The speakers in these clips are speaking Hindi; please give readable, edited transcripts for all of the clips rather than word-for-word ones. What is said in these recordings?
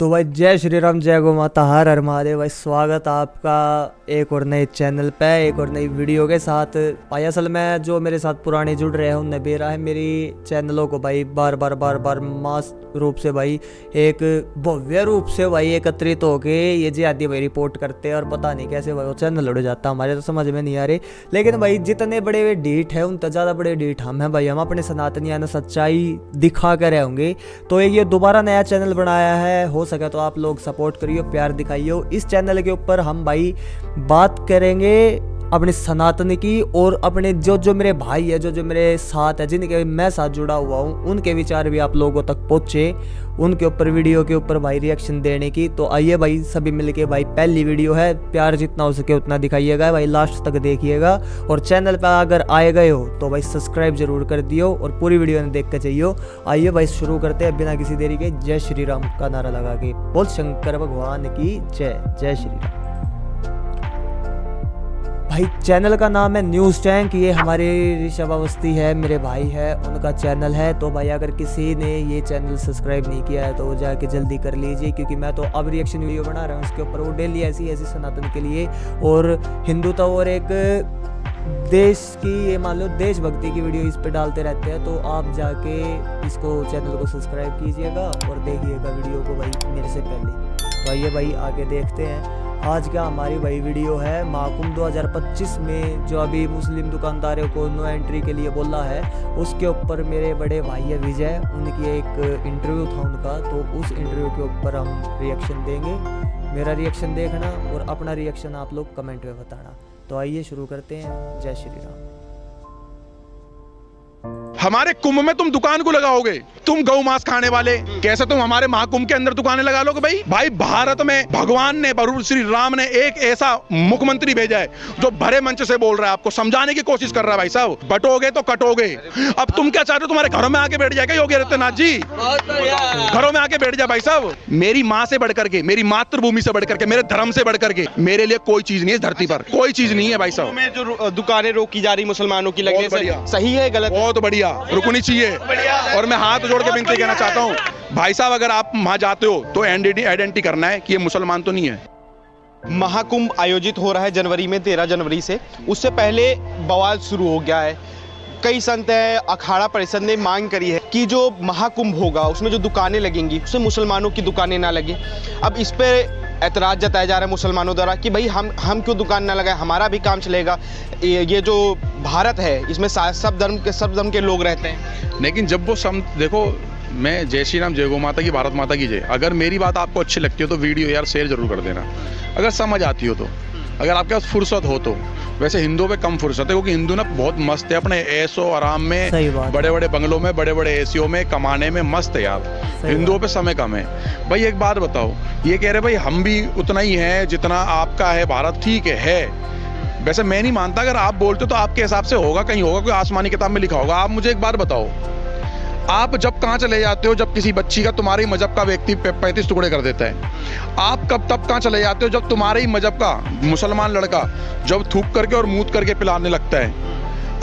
तो भाई जय श्री राम, जय गौ माता, हर हर महादेव। भाई स्वागत आपका एक और नए चैनल पे, एक और नई वीडियो के साथ। भाई असल में जो मेरे साथ पुराने जुड़ रहे हैं उनने बेरा है मेरी चैनलों को भाई बार बार मास रूप से भाई एक भव्य रूप से भाई एकत्रित होके ये जिहादी भाई रिपोर्ट करते हैं और पता नहीं कैसे भाई वो चैनल उड़ जाता, हमारे तो समझ में नहीं आ रही। लेकिन भाई जितने बड़े ढीठ है उनसे ज़्यादा बड़े ढीठ हम हैं भाई। हम अपने सनातनियाना सच्चाई दिखा कर होंगे। तो ये दोबारा नया चैनल बनाया है, हो सके तो आप लोग सपोर्ट करिए, प्यार दिखाइए। इस चैनल के ऊपर हम भाई बात करेंगे अपने सनातन की, और अपने जो मेरे भाई है, जो मेरे साथ है, जिनके मैं साथ जुड़ा हुआ हूँ, उनके विचार भी आप लोगों तक पहुँचे, उनके ऊपर वीडियो के ऊपर भाई रिएक्शन देने की। तो आइए भाई सभी मिलके, भाई पहली वीडियो है, प्यार जितना हो सके उतना दिखाइएगा भाई, लास्ट तक देखिएगा। और चैनल पर अगर आए गए हो तो भाई सब्सक्राइब जरूर कर दियो और पूरी वीडियो ने देख कर चाहिए। आइए भाई शुरू करते हैं बिना किसी देरी के, जय श्री राम का नारा लगा के। बोल शंकर भगवान की जय, जय श्री राम। भाई चैनल का नाम है न्यूज़ टैंक। ये हमारे ऋषभ अवस्थी है, मेरे भाई है, उनका चैनल है। तो भाई अगर किसी ने ये चैनल सब्सक्राइब नहीं किया है तो वो जाके जल्दी कर लीजिए, क्योंकि मैं तो अब रिएक्शन वीडियो बना रहा हूँ उसके ऊपर, वो डेली ऐसी सनातन के लिए और हिंदुत्व और एक देश की, ये मान लो देशभक्ति की वीडियो इस पे डालते रहते हैं। तो आप जाके इसको चैनल को सब्सक्राइब कीजिएगा और देखिएगा वीडियो को भाई मेरे से पहले। तो आइए भाई आगे देखते हैं आज क्या हमारी भाई वीडियो है। महाकुंभ 2025 में जो अभी मुस्लिम दुकानदारों को नो एंट्री के लिए बोला है, उसके ऊपर मेरे बड़े भाई है विजय, उनकी एक इंटरव्यू था उनका, तो उस इंटरव्यू के ऊपर हम रिएक्शन देंगे। मेरा रिएक्शन देखना और अपना रिएक्शन आप लोग कमेंट में बताना। तो आइए शुरू करते हैं, जय श्री राम। हमारे कुंभ में तुम दुकान को लगाओगे, तुम गौ मांस खाने वाले, कैसे तुम हमारे महाकुंभ के अंदर दुकानें लगा लोगे? भाई भारत में भगवान ने, प्रभु श्री राम ने एक ऐसा मुख्यमंत्री भेजा है जो भरे मंच से बोल रहा है, आपको समझाने की कोशिश कर रहा है। भाई साहब बटोगे तो कटोगे। अब तुम क्या चाह रहे हो? तुम्हारे घरों में आके बैठ जाएगा योगी आदित्यनाथ जी, घरों में आके बैठ जाए। भाई साहब मेरी माँ से बढ़ करके, मेरी मातृभूमि से बढ़ करके, मेरे धर्म से बढ़ करके मेरे लिए कोई चीज नहीं है इस धरती पर, कोई चीज नहीं है। भाई साहब में जो दुकानें रोकी जा रही मुसलमानों की, लगने से सही है गलत? बहुत बढ़िया, रुकनी चाहिए। और मैं हाथ जोड़ के विनती कहना चाहता हूँ, भाई साहब अगर आप वहां जाते हो तो आइडेंटिटी करना है कि ये मुसलमान तो नहीं है। महाकुंभ आयोजित हो रहा है जनवरी में, 13 जनवरी से। उससे पहले बवाल शुरू हो गया है। कई संत है, अखाड़ा परिषद ने मांग करी है कि जो महाकुंभ होगा उसमें जो दुकानें लगेंगी उसमें मुसलमानों की दुकानें ना लगे। अब इस पर ऐतराज जताया जा रहा है मुसलमानों द्वारा कि भाई हम क्यों दुकान ना लगाए, हमारा भी काम चलेगा। ये जो भारत है इसमें सब धर्म के लोग रहते हैं। लेकिन जब वो देखो, मैं जय श्री राम, जय गौ माता की, भारत माता की जय। अगर मेरी बात आपको अच्छी लगती हो तो वीडियो यार शेयर जरूर कर देना, अगर समझ आती हो तो, अगर आपके पास फुर्सत हो तो। वैसे हिंदुओं पे कम फुर्सत है, क्योंकि हिंदू ना बहुत मस्त है, अपने ऐशो आराम में, बड़े बड़े बंगलों में, बड़े बड़े एसियों में, कमाने में मस्त है यार। हिंदुओं पे समय कम है। भाई एक बात बताओ, ये कह रहे भाई हम भी उतना ही है जितना आपका है भारत, ठीक है। वैसे मैं नहीं मानता, अगर आप बोलते हो तो आपके हिसाब से होगा, कहीं होगा, कोई आसमानी किताब में लिखा होगा। आप मुझे एक बात बताओ, आप जब कहाँ चले जाते हो जब किसी बच्ची का तुम्हारे ही मजहब का व्यक्ति 35 टुकड़े कर देता है? आप तब कहाँ चले जाते हो जब तुम्हारे ही मजहब का मुसलमान लड़का जब थूक करके और मूत करके पिलाने लगता है?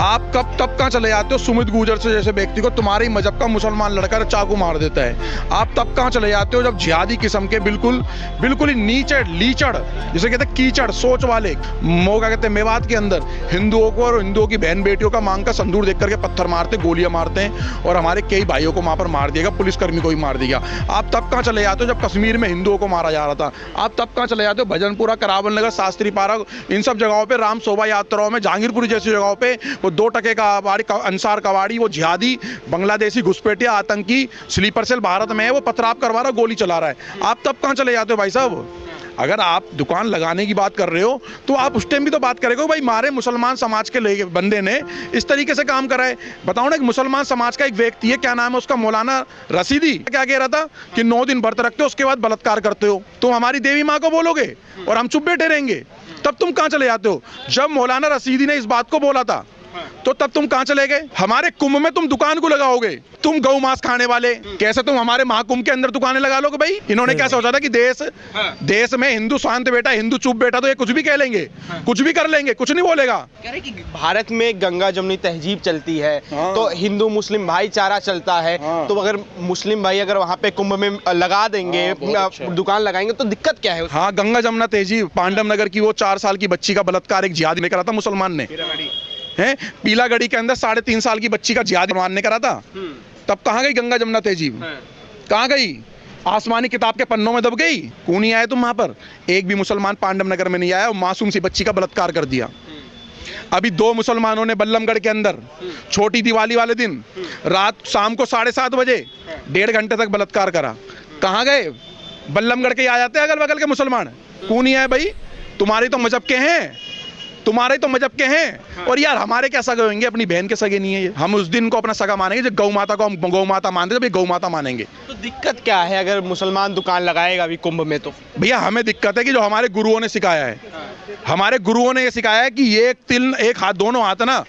आप तब कहाँ चले जाते हो सुमित गुर्जर से जैसे व्यक्ति को तुम्हारे ही मजहब का मुसलमान लड़का चाकू मार देता है? आप तब कहाँ चले जाते हो जब जिहादी किस्म के बिल्कुल ही लीचड़ जिसे कहते हैं कीचड़ सोच वाले, क्या कहते हैं, मेवात के अंदर हिंदुओं को और हिंदुओं की बहन बेटियों का मांग का संदूर देख करके पत्थर मारते, गोलियां मारते हैं, और हमारे कई भाइयों को वहां पर मार दिया, पुलिसकर्मी को भी मार दिया। आप तब कहाँ चले जाते हो जब कश्मीर में हिंदुओं को मारा जा रहा था? आप तब कहाँ चले जाते हो भजनपुरा, करावल नगर, शास्त्री पारा, इन सब जगहों पर, राम शोभा यात्राओं में, जहांगीरपुरी जैसी जगहों पर 2 टके का अंसार कवाड़ी, वो जिहादी बांग्लादेशी घुसपैठिया आतंकी स्लीपर सेल भारत में है, वो पथराव करवा रहा, गोली चला रहा है। आप तब कहां चले जाते हो? भाई साहब अगर आप दुकान लगाने की बात कर रहे हो तो आप उस टाइम भी तो बात करेंगे भाई मारे मुसलमान समाज के बंदे ने इस तरीके से काम करा है। बताओ ना, एक मुसलमान समाज का एक व्यक्ति है, क्या नाम है उसका, मौलाना रशीदी, क्या कह रहा था कि 9 दिन व्रत रखते हो उसके बाद बलात्कार करते हो, तुम हमारी देवी माँ को बोलोगे और हम चुप बैठे रहेंगे? तब तुम कहां चले जाते हो? जब मौलाना रशीदी ने इस बात को बोला था तो तब तुम कहां चले गए? हमारे कुंभ में तुम दुकान को लगाओगे? तुम गौ मांस खाने वाले कैसे तुम हमारे महाकुंभ के अंदर दुकानें लगा लोगे? भाई इन्होंने क्या सोचा था कि देश में हिंदू शांत बेटा, हिंदू चुप बेटा, तो ये कुछ भी कह लेंगे, कुछ भी कर लेंगे, कुछ नहीं बोलेगा। कह रहे कि भारत में गंगा जमुनी तहजीब चलती है, तो हिंदू मुस्लिम भाईचारा चलता है, तो अगर मुस्लिम भाई अगर वहाँ पे कुंभ में लगा देंगे, दुकान लगाएंगे, तो दिक्कत क्या है? हाँ, गंगा जमुना तहजीब, पांडव नगर की वो 4 साल की बच्ची का बलात्कार एक जिहादी ने करा था, मुसलमान ने है। पीलागढ़ी के अंदर 3.5 साल की बच्ची का जिहादी ने करा था। तब कहाँ गई गंगा जमुना तहजीब? कहाँ गई? आसमानी किताब के पन्नों में दब गई। क्यों नहीं आए तुम वहां पर? एक भी मुसलमान पांडव नगर में नहीं आया और मासूम सी बच्ची का बलात्कार कर दिया। अभी 2 मुसलमानों ने बल्लमगढ़ के अंदर छोटी दिवाली वाले दिन रात शाम को 7:30 बजे 1.5 घंटे तक बलात्कार करा। कहाँ गए? बल्लमगढ़ के आ जाते हैं अगल बगल के मुसलमान। क्यों नहीं आए भाई? तुम्हारे तो मजहब के हैं, तुम्हारे तो मजहब के हैं। और यार हमारे क्या सगे होंगे? अपनी बहन के सगे नहीं है ये। हम उस दिन को अपना सगा मानेंगे जब गौ माता को हम गौ माता मानते, जब गौ माता मानेंगे। तो दिक्कत क्या है अगर मुसलमान दुकान लगाएगा अभी कुंभ में? तो भैया हमें दिक्कत है कि जो हमारे गुरुओं ने सिखाया है, हमारे गुरुओं ने ये सिखाया है कि ये एक हाथ, दोनों हाथ ना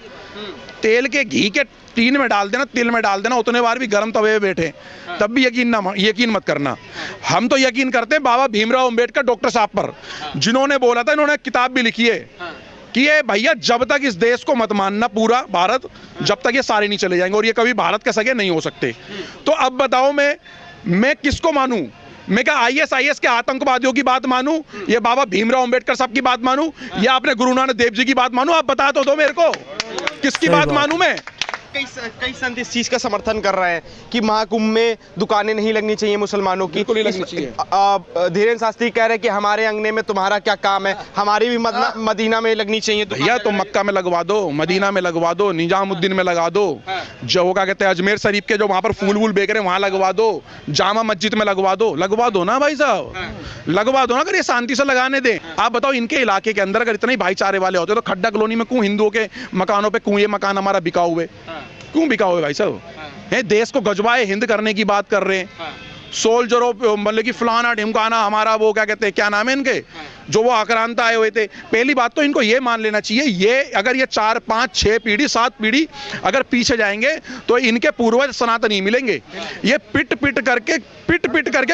तेल के घी के टीन में डाल देना, तिल में डाल देना, उतने बार भी गर्म तवे पे बैठे तब भी यकीन मत करना। हम तो यकीन करते हैं बाबा भीमराव अंबेडकर डॉक्टर साहब पर, जिन्होंने बोला था, इन्होंने किताब भी लिखी है कि ये भैया जब तक इस देश को मत मानना पूरा भारत, जब तक ये सारे नहीं चले जाएंगे और ये कभी भारत के सगे नहीं हो सकते। तो अब बताओ मैं किसको मानूं? मैं क्या ISIS के आतंकवादियों की बात मानूं, ये बाबा भीमराव अंबेडकर साहब की बात मानूं, या अपने गुरु नानक देव जी की बात मानूं? आप बता तो दो मेरे को, किसकी बात मानूं मैं? कई संत इस चीज का समर्थन कर रहे हैं कि महाकुंभ में दुकानें नहीं लगनी चाहिए मुसलमानों की। बिल्कुल नहीं लगनी चाहिए। धीरेन्द्र शास्त्री कह रहे हैं कि हमारे अंगने में तुम्हारा क्या काम है, हमारी भी मदीना में लगनी चाहिए। तो भैया तो मक्का में लगवा दो, मदीना में लगवा दो, निजामुद्दीन में लगा दो, जो क्या कहते हैं अजमेर शरीफ के जो वहां पर फूल बेच रहे हैं वहां लगवा दो, जामा मस्जिद में लगवा दो ना भाई साहब, लगवा दो ना। अगर ये शांति से लगाने दें। आप बताओ इनके इलाके के अंदर अगर इतने भाईचारे वाले होते तो खड्डा कॉलोनी में क्यों हिंदुओं के मकानों पे क्यों ये मकान हमारा बिका हुए, क्यों बिका हुए भाई साहब? है देश को गजवाए हिंद करने की बात कर रहे हैं। सोल्जरों मतलब कि फलाना ढिमकाना हमारा वो क्या कहते हैं, क्या नाम है इनके, जो वो आक्रांता आए हुए थे। पहली बात तो इनको ये मान लेना चाहिए, ये अगर ये 4, 5, 6 पीढ़ी 7 पीढ़ी अगर पीछे जाएंगे तो इनके पूर्वज सनातनी मिलेंगे। ये पिट पिट करके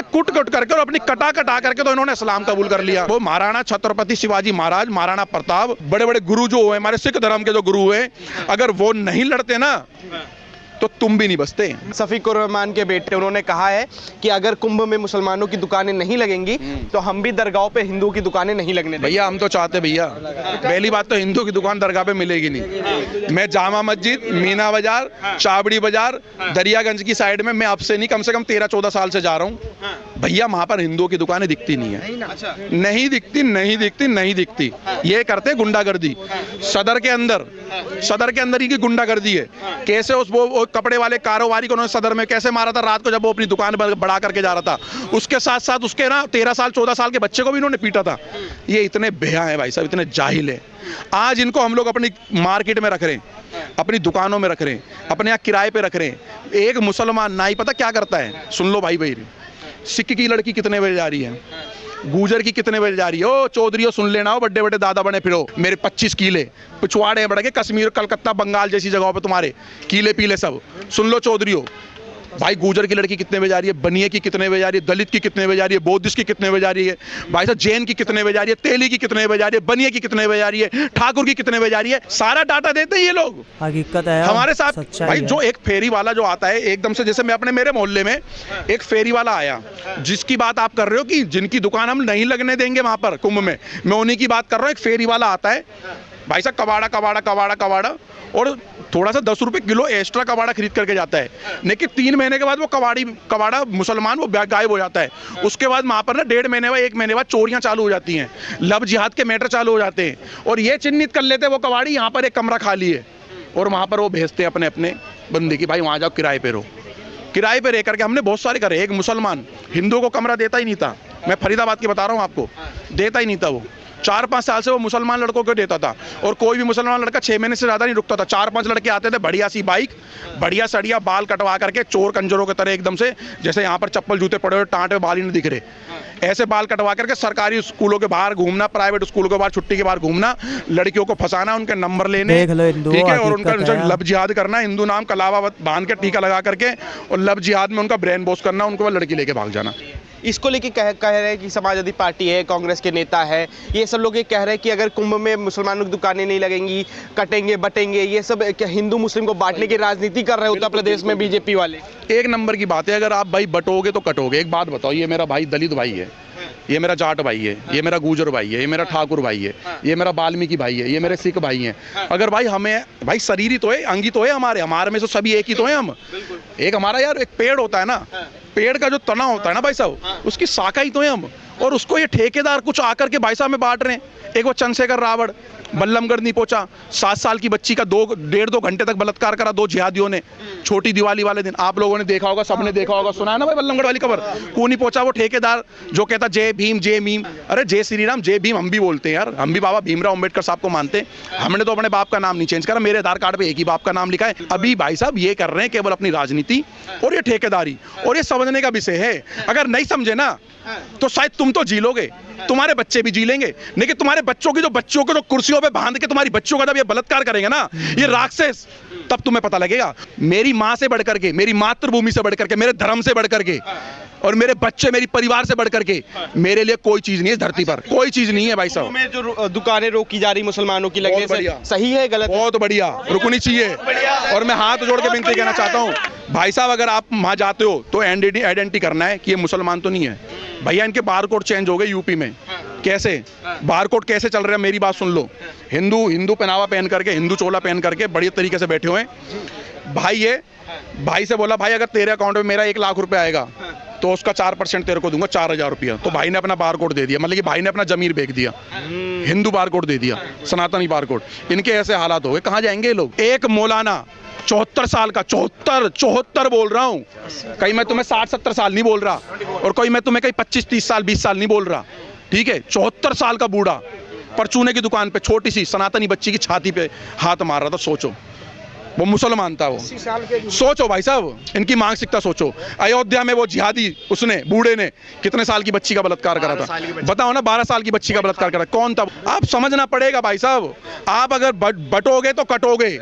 कुट करके और अपनी कटा करके तो इन्होंने इस्लाम कबूल कर लिया। वो महाराणा छत्रपति शिवाजी महाराज, महाराणा प्रताप, बड़े बड़े गुरु जो हुए हमारे सिख धर्म के जो गुरु हुए, अगर वो नहीं लड़ते ना तो तुम भी नहीं बचते। शफीकुर रहमान के बेटे उन्होंने कहा है कि अगर कुंभ में मुसलमानों की दुकानें नहीं लगेंगी तो हम भी दरगाहों पे हिंदुओं की दुकानें नहीं लगने देंगे। भैया हम तो चाहते भैया, पहली बात तो हिंदू की दुकान दरगाह पे मिलेगी नहीं। मैं जामा मस्जिद, मीना बाजार, चाबड़ी बाजार, दरियागंज की साइड में मैं आपसे नहीं कम से कम 13-14 साल से जा रहा हूँ भैया, वहां पर हिंदुओं की दुकानें दिखती नहीं है। नहीं दिखती। ये करते गुंडागर्दी। सदर के अंदर ही की गुंडागर्दी है। कैसे वो कपड़े वाले कारोबारी को उन्होंने सदर में कैसे मारा था रात को जब वो अपनी दुकान बढ़ा करके जा रहा था। उसके साथ साथ उसके ना 13 साल 14 साल के बच्चे को भी इन्होंने पीटा था। ये इतने बेहा है भाई साहब, इतने जाहिल है। आज इनको हम लोग अपनी मार्केट में रख रहे हैं, अपनी दुकानों में रख रहे हैं, अपने यहाँ किराए पे रख रहे हैं। एक मुसलमान नाई पता क्या करता है, सुन लो भाई, सिख की लड़की कितने बजे जा रही है, गुजर की कितने बजे जा रही है, ओ चौधरी सुन लेना, हो बड़े बड़े दादा बने फिरो, मेरे 25 किले पिछवाड़े बढ़ के कश्मीर, कलकत्ता, बंगाल जैसी जगहों पे तुम्हारे कीले पीले सब सुन लो चौधरी। भाई गुजर की लड़की कितने बजे जा रही है, बनिए की कितने बजे जा रही है, दलित की कितने बजे जा रही है, बौद्धिस्ट की कितने बजे जा रही है, भाई साहब जैन की कितने बजे जा रही है, तेली की कितने बजे जा रही है, बनिए की कितने बजे जा रही है, ठाकुर की कितने बजे जा रही है, सारा डाटा देते हैं ये लोग। हकीकत है हमारे साथ भाई। जो एक फेरी वाला जो आता है एकदम से, जैसे मेरे मोहल्ले में एक फेरी वाला आया, जिसकी बात आप कर रहे हो कि जिनकी दुकान हम नहीं लगने देंगे वहां पर कुंभ में, मैं उन्हीं की बात कर रहा हूँ। एक फेरी वाला आता है भाई साहब, कबाड़ा और थोड़ा सा 10 रुपए किलो एक्स्ट्रा कबाड़ा खरीद करके जाता है, लेकिन 3 महीने के बाद वो कबाड़ा मुसलमान वो गायब हो जाता है। उसके बाद वहाँ पर ना 1.5 महीने बाद 1 महीने बाद चोरियाँ चालू हो जाती हैं, लव जिहाद के मैटर चालू हो जाते हैं, और ये चिन्हित कर लेते हैं वो कबाड़ी यहाँ पर एक कमरा खाली है, और वहाँ पर वो भेजते हैं अपने बंदे की, भाई वहाँ जाओ किराए पे रहो। किराए पे रह करके हमने बहुत सारे करे। एक मुसलमान हिंदुओं को कमरा देता ही नहीं था, मैं फरीदाबाद की बता रहा हूँ आपको, देता ही नहीं था वो। 4-5 साल से वो मुसलमान लड़कों को देता था, और कोई भी मुसलमान लड़का 6 महीने से ज़्यादा नहीं रुकता था। 4-5 लड़के आते थे, बढ़िया सी बाइक, बढ़िया सड़िया, बाल कटवा करके चोर कंजरों की तरह एकदम से, जैसे यहाँ पर चप्पल जूते पड़े हुए, टाँट में बाल ही नहीं दिख रहे, ऐसे बाल कटवा करके सरकारी स्कूलों के बाहर घूमना, प्राइवेट स्कूलों के बाहर छुट्टी के बाहर घूमना, लड़कियों को फंसाना, उनके नंबर लेने, ठीक है, और उनका लब जिहाद करना, हिंदू नाम कलावा बांध के टीका लगा करके, और लब जिहाद में उनका ब्रेन वॉश करना, उनको लड़की लेके भाग जाना। इसको लेके कह रहे हैं कि समाजवादी पार्टी है, कांग्रेस के नेता है, ये सब लोग ये कह रहे हैं कि अगर कुंभ में मुसलमानों की दुकानें नहीं लगेंगी, कटेंगे बटेंगे, ये सब क्या हिंदू मुस्लिम को बांटने की राजनीति कर रहे हैं उत्तर प्रदेश में बीजेपी वाले। एक नंबर की बात है, अगर आप भाई बटोगे तो कटोगे। एक बात बताओ, ये मेरा भाई दलित भाई है, ये मेरा जाट भाई है, ये मेरा गुजर भाई है, ये मेरा ठाकुर भाई है, ये मेरा वाल्मीकि भाई है, ये मेरे सिख भाई हैं। अगर भाई हमें भाई शरीर ही तो है, अंगी तो है, हमारे में तो सभी एक ही तो है हम। एक हमारा यार एक पेड़ होता है ना, पेड़ का जो तना होता है ना भाई साहब, उसकी शाखा ही तो है हम, और उसको ये ठेकेदार कुछ आकर के भाई साहब में बांट रहे हैं। एक वो चंद्रशेखर रावण बल्लमगढ़ नहीं पहुंचा, 7 साल की बच्ची का 1.5-2 घंटे तक बलात्कार करा 2 जिहादियों ने, छोटी दिवाली वाले दिन। आप लोगों ने देखा होगा, सबने देखा होगा, सुना है ना भाई बल्लमगढ़ वाली खबर। क्यों नहीं पहुंचा वो ठेकेदार जो कहता जय भीम जय मीम? अरे जय श्री राम जय भीम हम भी बोलते हैं यार, हम भी बाबा भीमराव अम्बेडकर साहब को मानते हैं। हमने तो अपने बाप का नाम नहीं चेंज करा, मेरे आधार कार्ड पे एक ही बाप का नाम लिखा है। अभी भाई साहब ये कर रहे हैं केवल अपनी राजनीति और ये ठेकेदारी, और ये समझने का विषय है। अगर नहीं समझे ना तो शायद तुम तो जी लोगे, तुम्हारे बच्चे भी जी लेंगे, लेकिन तुम्हारे बच्चों को जो कुर्सियों पे बांध के तुम्हारी बच्चों का जब ये बलात्कार करेंगे ना, ये राक्षस, तब तुम्हें पता लगेगा। मेरी माँ से बढ़कर के, मेरी मातृभूमि से बढ़कर के, मेरे धर्म से बढ़कर के, और मेरे बच्चे मेरी परिवार से बढ़कर के मेरे लिए कोई चीज नहीं है इस धरती पर, कोई चीज नहीं है भाई साहब। में जो दुकानें रोकी जा रही मुसलमानों की लगने से, सही है गलत? बहुत बढ़िया, रुकनी चाहिए। और मैं हाथ जोड़ के विनती कहना चाहता हूँ भाई साहब, अगर आप वहां जाते हो तो आइडेंटिटी करना है कि ये मुसलमान तो नहीं है। भैया इनके बारकोड चेंज हो गए यूपी में, कैसे बारकोड कैसे चल रहे हैं, मेरी बात सुन लो। हिंदू पहनावा पहन करके, हिंदू चोला पहन करके बढ़िया तरीके से बैठे हुए हैं भाई। ये भाई से बोला, भाई अगर तेरे अकाउंट में मेरा 1 लाख रुपए आएगा तो उसका 4% तेरे को दूंगा, 4000 रुपया। तो भाई ने अपना बारकोड दे दिया, मतलब कि भाई ने अपना जमीर बेच दिया, हिंदू बारकोड दे दिया, सनातनी बारकोड। इनके ऐसे हालात हो गए, कहाँ जाएंगे ये लोग? एक मौलाना 74 साल का, 74 बोल रहा हूँ, कहीं मैं तुम्हें 60-70 साल नहीं बोल रहा, और कोई मैं तुम्हें कहीं 25-30 साल 20 साल नहीं बोल रहा, ठीक है। 74 साल का बूढ़ा परचूने की दुकान पे छोटी सी सनातनी बच्ची की छाती पे हाथ मार रहा था। सोचो, वो मुसलमान था वो। सोचो भाई साहब, इनकी मानसिकता सोचो। अयोध्या में वो जिहादी उसने बूढ़े ने कितने साल की बच्ची का बलात्कार करा था, बताओ ना। 12 साल की बच्ची का बलात्कार करा, कौन था? आप समझना पड़ेगा भाई साहब। आप अगर बटोगे तो कटोगे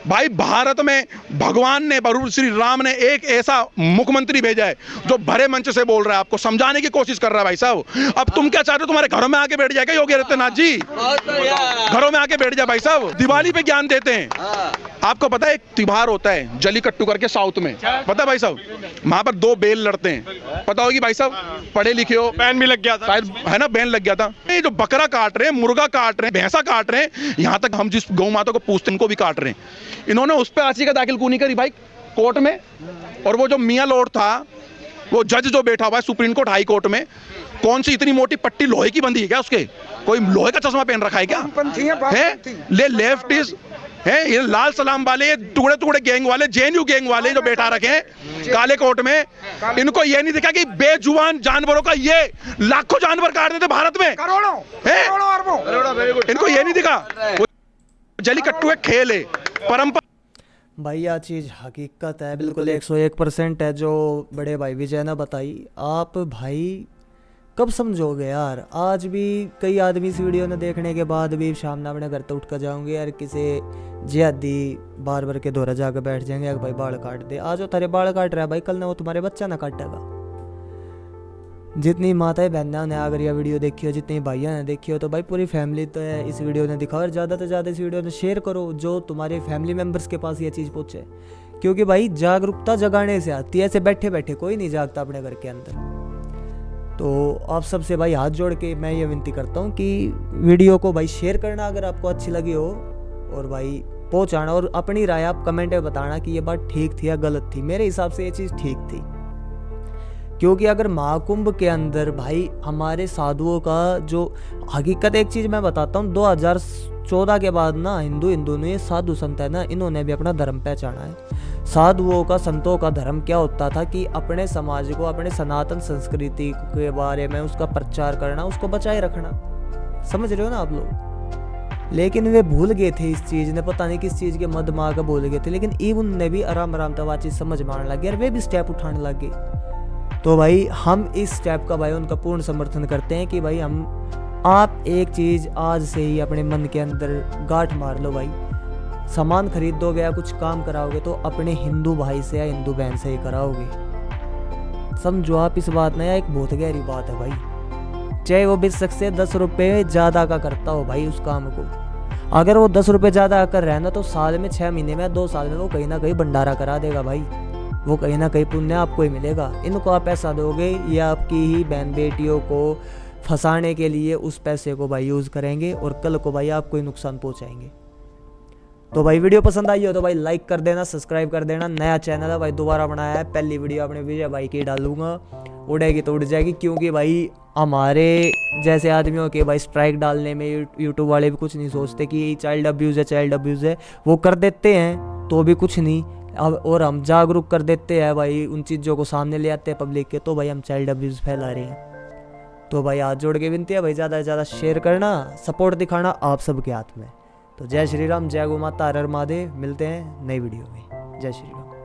भाई। भारत में भगवान ने, प्रभु श्री राम ने एक ऐसा मुख्यमंत्री भेजा है जो भरे मंच से बोल रहा है, आपको समझाने की कोशिश कर रहा है भाई साहब। अब तुम क्या चाहते हो, तुम्हारे घरों में आके बैठ जाएगा योगी आदित्यनाथ जी? घरों में आके बैठ जाए भाई साहब। दिवाली पे ज्ञान देते हैं। आपको पता है एक त्योहार होता है जलीकट्टू करके साउथ में, पता है भाई साहब? वहां पर 2 बैल लड़ते हैं, पता होगी भाई साहब, पढ़े लिखे हो। बैन भी लग गया था शायद, है ना, बैन लग गया था। ये जो बकरा काट रहे हैं, मुर्गा काट रहे हैं, भैंसा काट रहे हैं, यहाँ तक हम जिस गौ माता को पूछते हैं उनको भी काट रहे हैं। इन्होंने उस पर याचिका दाखिल क्यों नहीं करी भाई कोर्ट में? और वो जो मियां लॉर्ड था, वो जज जो बैठा हुआ है सुप्रीम कोर्ट हाई कोर्ट में, कौन सी इतनी मोटी पट्टी लोहे की बंधी है क्या उसके? कोई लोहे का चश्मा पहन रखा है क्या? है लेफ्टिस्ट है, ये लाल सलाम वाले, ये टुकड़े गैंग वाले, जेएनयू गैंग वाले जो बैठा रखे हैं काले कोट में, इनको ये नहीं दिखा कि बेजुबान जानवरों का ये लाखों जानवर काट देते भारत में, करोड़ों अरबों। इनको ये नहीं दिखा। जलीकट्टू एक खेल है, परंपरा। भाई यह चीज़ हकीकत है, बिल्कुल 101% है जो बड़े भाई विजय ने बताई। आप भाई कब समझोगे यार? आज भी कई आदमी इस वीडियो ने देखने के बाद भी शाम ने अपने घर तो उठ कर जाओगे यार, किसी जिहादी बार के दौरा जाकर बैठ जाएंगे भाई बाल काट दे। आज वो तेरे बाल काट रहा है भाई, कल ना वो तुम्हारे बच्चा ना काटेगा। जितनी माताएं बहनें ने अगर यह वीडियो देखी हो, जितनी भाइयों ने देखी हो, तो भाई पूरी फैमिली तो है इस वीडियो ने दिखाओ, और ज़्यादा से ज़्यादा इस वीडियो ने शेयर करो जो तुम्हारे फैमिली मेम्बर्स के पास ये चीज़ पहुँचे। क्योंकि भाई जागरूकता जगाने से आती है, ऐसे बैठे बैठे कोई नहीं जागता अपने घर के अंदर। तो आप सबसे भाई हाथ जोड़ के मैं ये विनती करता हूँ कि वीडियो को भाई शेयर करना अगर आपको अच्छी लगी हो, और भाई पहुँचाना, और अपनी राय आप कमेंट में बताना कि ये बात ठीक थी या गलत थी। मेरे हिसाब से ये चीज़ ठीक थी, क्योंकि अगर महाकुंभ के अंदर भाई हमारे साधुओं का जो हकीकत, एक चीज़ मैं बताता हूँ, 2014 के बाद ना हिंदू ने, ये साधु संत है ना, इन्होंने भी अपना धर्म पहचाना है। साधुओं का, संतों का धर्म क्या होता था कि अपने समाज को, अपने सनातन संस्कृति के बारे में उसका प्रचार करना, उसको बचाए रखना। समझ रहे हो ना आप लोग। लेकिन वे भूल गए थे इस चीज़ ने, पता नहीं किस चीज़ के मदमा का भूल गए थे, लेकिन इवन ने भी आराम आराम से वह चीज़ समझ में आने लग गई और वे भी स्टेप उठाने लग गए। तो भाई हम इस स्टेप का भाई उनका पूर्ण समर्थन करते हैं कि भाई आप एक चीज़ आज से ही अपने मन के अंदर गांठ मार लो भाई, सामान खरीदोगे या कुछ काम कराओगे तो अपने हिंदू भाई से या हिंदू बहन से ही कराओगे। समझो आप इस बात में, एक बहुत गहरी बात है भाई। चाहे वो बेशक से 10 रुपये ज़्यादा का करता हो भाई उस काम को, अगर वो 10 रुपये ज़्यादा कर रहा है ना, तो साल में 6 महीने में 2 साल में वो कहीं ना कहीं भंडारा करा देगा भाई, वो कहीं ना कहीं पुण्य आपको ही मिलेगा। इनको आप पैसा दोगे, ये आपकी ही बहन बेटियों को फंसाने के लिए उस पैसे को भाई यूज़ करेंगे और कल को भाई आपको ही नुकसान पहुँचाएंगे। तो भाई वीडियो पसंद आई हो तो भाई लाइक कर देना, सब्सक्राइब कर देना। नया चैनल है भाई, दोबारा बनाया है, पहली वीडियो अपने विजय भाई की डालूंगा, उड़ेगी तो उड़ जाएगी, क्योंकि भाई हमारे जैसे आदमियों के भाई स्ट्राइक डालने में यूट्यूब वाले भी कुछ नहीं सोचते कि चाइल्ड अब्यूज़ है, वो कर देते हैं तो भी कुछ नहीं। अब और हम जागरूक कर देते हैं भाई, उन चीज़ों को सामने ले आते हैं पब्लिक के, तो भाई हम चाइल्ड अब्यूज़ फैला रहे हैं। तो भाई हाथ जोड़ के विनती है भाई, ज़्यादा से ज़्यादा शेयर करना, सपोर्ट दिखाना आप सबके हाथ में। तो जय श्री राम, जय गौ माता, हर हर महादेव। मिलते हैं नई वीडियो में। जय श्री राम।